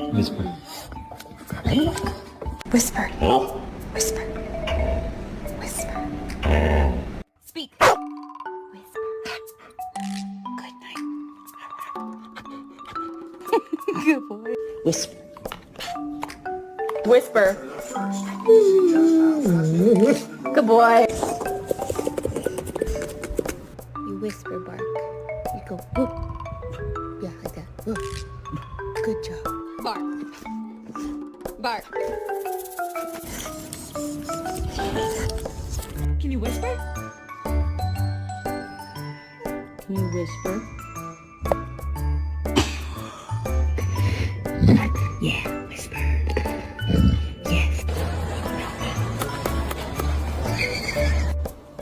Whisper. Whisper. Whisper. Whisper. Speak. Whisper. Good night. Good boy. Whisper. Whisper. Good boy. You whisper, bark. You go, whoop. Yeah, like that. Whoop. Good job. Bark. Bark. Can you whisper? Can you whisper? Yeah.